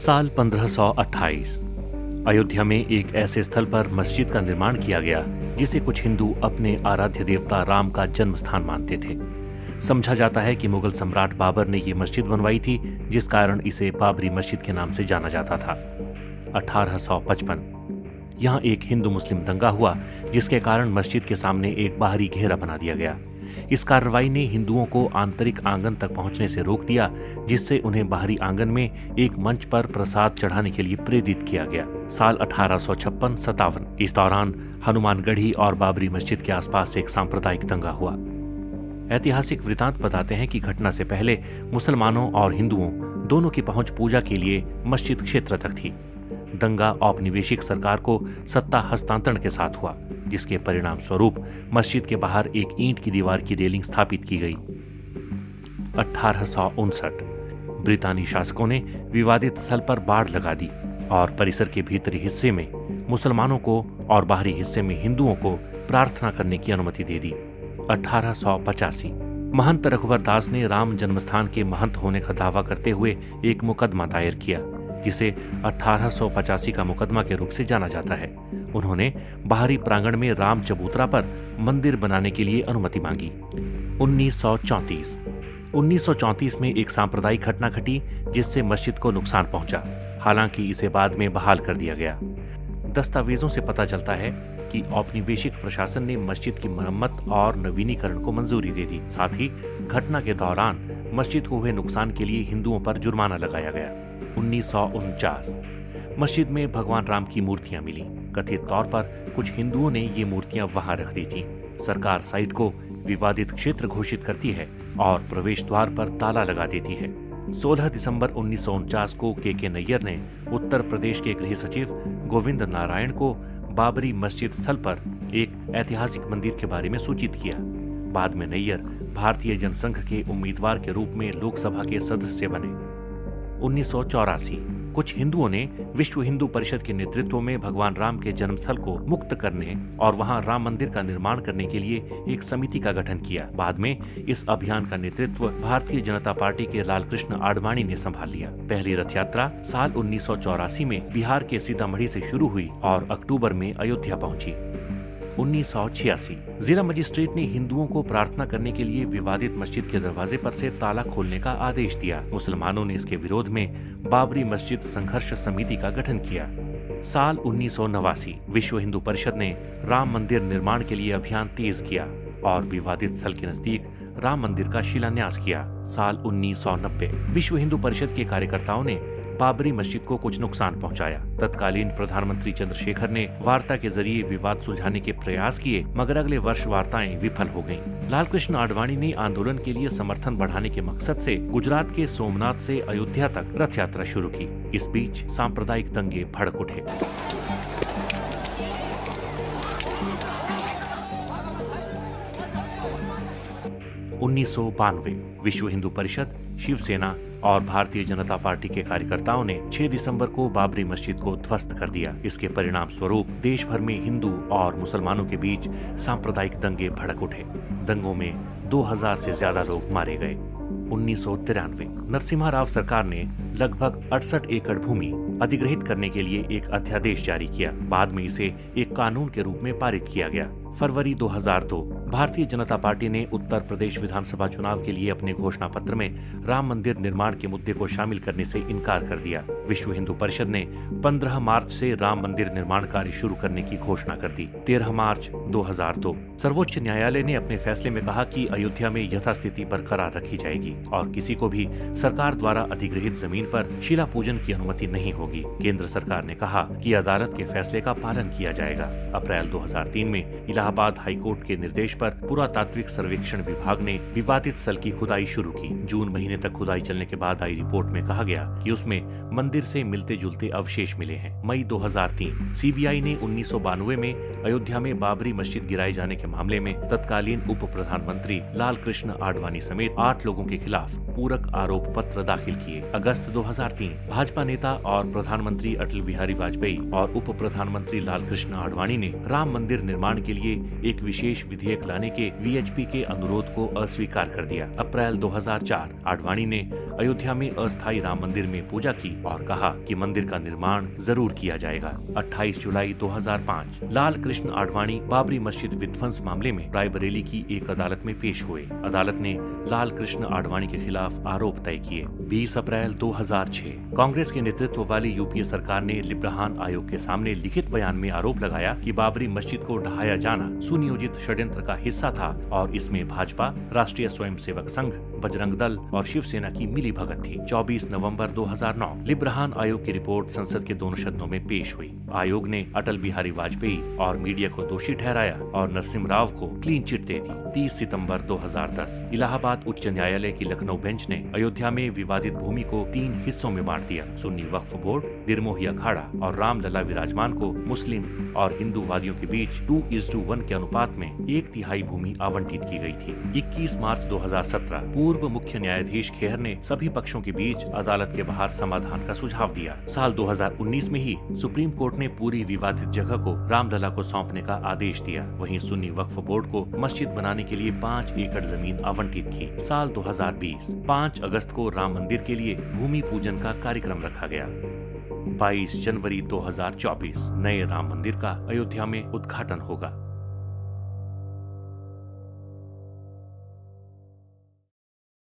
साल 1528 अयोध्या में एक ऐसे स्थल पर मस्जिद का निर्माण किया गया जिसे कुछ हिंदू अपने आराध्य देवता राम का जन्म स्थान मानते थे। समझा जाता है कि मुगल सम्राट बाबर ने ये मस्जिद बनवाई थी, जिस कारण इसे बाबरी मस्जिद के नाम से जाना जाता था। 1855 यहाँ एक हिंदू मुस्लिम दंगा हुआ, जिसके कारण मस्जिद के सामने एक बाहरी घेरा बना दिया गया। इस कार्रवाई ने हिंदुओं को आंतरिक आंगन तक पहुंचने से रोक दिया, जिससे उन्हें बाहरी आंगन में एक मंच पर प्रसाद चढ़ाने के लिए प्रेरित किया गया। साल 1856-57 इस दौरान हनुमानगढ़ी और बाबरी मस्जिद के आसपास एक सांप्रदायिक दंगा हुआ। ऐतिहासिक वृतांत बताते हैं कि घटना से पहले मुसलमानों और हिंदुओं दोनों की पहुंच पूजा के लिए मस्जिद क्षेत्र तक थी। दंगा औपनिवेशिक सरकार को सत्ता हस्तांतरण के साथ हुआ, जिसके परिणाम स्वरूप मस्जिद के बाहर एक ईंट की दीवार की रेलिंग स्थापित की गई। 1859 ब्रितानी शासकों ने विवादित स्थल पर बाड़ लगा दी और परिसर के भीतरी हिस्से में मुसलमानों को और बाहरी हिस्से में हिंदुओं को प्रार्थना करने की अनुमति दे दी। 1885 महंत रघुवर दास ने राम जन्मस्थान के महंत होने का दावा करते हुए एक मुकदमा दायर किया, जिसे 1885 का मुकदमा के रूप से जाना जाता है। उन्होंने बाहरी प्रांगण में राम चबूतरा पर मंदिर बनाने के लिए अनुमति मांगी। 1934 में एक सांप्रदायिक घटना घटी, जिससे मस्जिद को नुकसान पहुंचा। हालांकि इसे बाद में बहाल कर दिया गया। दस्तावेजों से पता चलता है कि औपनिवेशिक प्रशासन ने मस्जिद की मरम्मत और नवीनीकरण को मंजूरी दे दी। साथ ही घटना के दौरान मस्जिद को हुए नुकसान के लिए हिंदुओं पर जुर्माना लगाया गया। 1949 मस्जिद में भगवान राम की मूर्तियां मिली। कथित तौर पर कुछ हिंदुओं ने ये मूर्तियां वहां रख दी थीं। सरकार साइट को विवादित क्षेत्र घोषित करती है और प्रवेश द्वार पर ताला लगा देती है। 16 दिसंबर 1949 को के नैयर ने उत्तर प्रदेश के गृह सचिव गोविंद नारायण को बाबरी मस्जिद स्थल पर एक ऐतिहासिक मंदिर के बारे में सूचित किया। बाद में नैयर भारतीय जनसंघ के उम्मीदवार के रूप में लोकसभा के सदस्य बने। 1984 कुछ हिंदुओं ने विश्व हिंदू परिषद के नेतृत्व में भगवान राम के जन्मस्थल को मुक्त करने और वहां राम मंदिर का निर्माण करने के लिए एक समिति का गठन किया। बाद में इस अभियान का नेतृत्व भारतीय जनता पार्टी के लालकृष्ण आडवाणी ने संभाल लिया। पहली रथ यात्रा साल 1984 में बिहार के सीतामढ़ी से शुरू हुई और अक्टूबर में अयोध्या पहुंची। 1986 जिला मजिस्ट्रेट ने हिंदुओं को प्रार्थना करने के लिए विवादित मस्जिद के दरवाजे पर से ताला खोलने का आदेश दिया। मुसलमानों ने इसके विरोध में बाबरी मस्जिद संघर्ष समिति का गठन किया। साल 1989 विश्व हिंदू परिषद ने राम मंदिर निर्माण के लिए अभियान तेज किया और विवादित स्थल के नजदीक राम मंदिर का शिलान्यास किया। साल 1990 विश्व हिंदू परिषद के कार्यकर्ताओं ने बाबरी मस्जिद को कुछ नुकसान पहुंचाया। तत्कालीन प्रधानमंत्री चंद्रशेखर ने वार्ता के जरिए विवाद सुलझाने के प्रयास किए, मगर अगले वर्ष वार्ताएं विफल हो गईं। लालकृष्ण आडवाणी ने आंदोलन के लिए समर्थन बढ़ाने के मकसद से गुजरात के सोमनाथ से अयोध्या तक रथ यात्रा शुरू की। इस बीच सांप्रदायिक दंगे भड़क उठे। उन्नीस विश्व हिंदू परिषद, शिवसेना और भारतीय जनता पार्टी के कार्यकर्ताओं ने 6 दिसंबर को बाबरी मस्जिद को ध्वस्त कर दिया। इसके परिणाम स्वरूप देश भर में हिंदू और मुसलमानों के बीच सांप्रदायिक दंगे भड़क उठे। दंगों में 2000 से ज्यादा लोग मारे गए। 1993 नरसिम्हा राव सरकार ने लगभग 68 एकड़ भूमि अधिग्रहित करने के लिए एक अध्यादेश जारी किया। बाद में इसे एक कानून के रूप में पारित किया गया। फरवरी 2002 भारतीय जनता पार्टी ने उत्तर प्रदेश विधानसभा चुनाव के लिए अपने घोषणा पत्र में राम मंदिर निर्माण के मुद्दे को शामिल करने से इनकार कर दिया। विश्व हिंदू परिषद ने 15 मार्च से राम मंदिर निर्माण कार्य शुरू करने की घोषणा कर दी। 13 मार्च 2002 सर्वोच्च न्यायालय ने अपने फैसले में कहा कि अयोध्या में यथास्थिति बरकरार रखी जाएगी और किसी को भी सरकार द्वारा अधिग्रहित जमीन पर शिला पूजन की अनुमति नहीं होगी। केंद्र सरकार ने कहा कि अदालत के फैसले का पालन किया जाएगा। अप्रैल 2003 में इलाहाबाद हाईकोर्ट के निर्देश पर पुरातात्विक सर्वेक्षण विभाग ने विवादित स्थल की खुदाई शुरू की। जून महीने तक खुदाई चलने के बाद आई रिपोर्ट में कहा गया कि उसमें मंदिर से मिलते जुलते अवशेष मिले हैं। मई 2003 सीबीआई ने 1992 में अयोध्या में बाबरी मस्जिद गिराए जाने के के मामले में तत्कालीन उप प्रधानमंत्री लाल कृष्ण आडवाणी समेत 8 लोगों के खिलाफ पूरक आरोप पत्र दाखिल किए। अगस्त 2003 भाजपा नेता और प्रधानमंत्री अटल बिहारी वाजपेयी और उप प्रधानमंत्री लाल कृष्ण आडवाणी ने राम मंदिर निर्माण के लिए एक विशेष विधेयक लाने के वीएचपी के अनुरोध को अस्वीकार कर दिया। अप्रैल 2004 आडवाणी ने अयोध्या में अस्थायी राम मंदिर में पूजा की और कहा कि मंदिर का निर्माण जरूर किया जाएगा। 28 जुलाई 2005 लाल कृष्ण आडवाणी बाबरी मस्जिद विध्वंस मामले में रायबरेली की एक अदालत में पेश हुए। अदालत ने लाल कृष्ण आडवाणी के खिलाफ आरोप तय किए। 20 अप्रैल 2006 कांग्रेस के नेतृत्व वाली यूपीए सरकार ने लिब्राहान आयोग के सामने लिखित बयान में आरोप लगाया कि बाबरी मस्जिद को ढहाया जाना सुनियोजित षड्यंत्र का हिस्सा था और इसमें भाजपा, राष्ट्रीय स्वयंसेवक संघ, बजरंग दल और शिवसेना की मिली भगत थी। 24 नवंबर 2009 लिब्राहान आयोग की रिपोर्ट संसद के दोनों सदनों में पेश हुई। आयोग ने अटल बिहारी वाजपेयी और मीडिया को दोषी ठहराया और नरसिम्हा राव को क्लीन चिट दे दी। 30 सितंबर 2010 इलाहाबाद उच्च न्यायालय की लखनऊ बेंच ने अयोध्या में विवादित भूमि को 3 हिस्सों में बांट दिया। सुन्नी वक्फ बोर्ड, निर्मोही अखाड़ा और रामलला विराजमान को मुस्लिम और हिंदू वादियों के बीच 2:1 के अनुपात में 1/3 भूमि आवंटित की गई थी। 21 मार्च 2017 पूर्व मुख्य न्यायाधीश खेहर ने सभी पक्षों के बीच अदालत के बाहर समाधान का सुझाव दिया। साल 2019 में ही सुप्रीम कोर्ट ने पूरी विवादित जगह को रामलला को सौंपने का आदेश दिया। वहीं सुन्नी वक्फ बोर्ड को मस्जिद बनाने के लिए 5 एकड़ जमीन आवंटित की। साल 2020 5 अगस्त को राम मंदिर के लिए भूमि पूजन का कार्यक्रम रखा गया। 22 जनवरी 2024 नए राम मंदिर का अयोध्या में उद्घाटन होगा।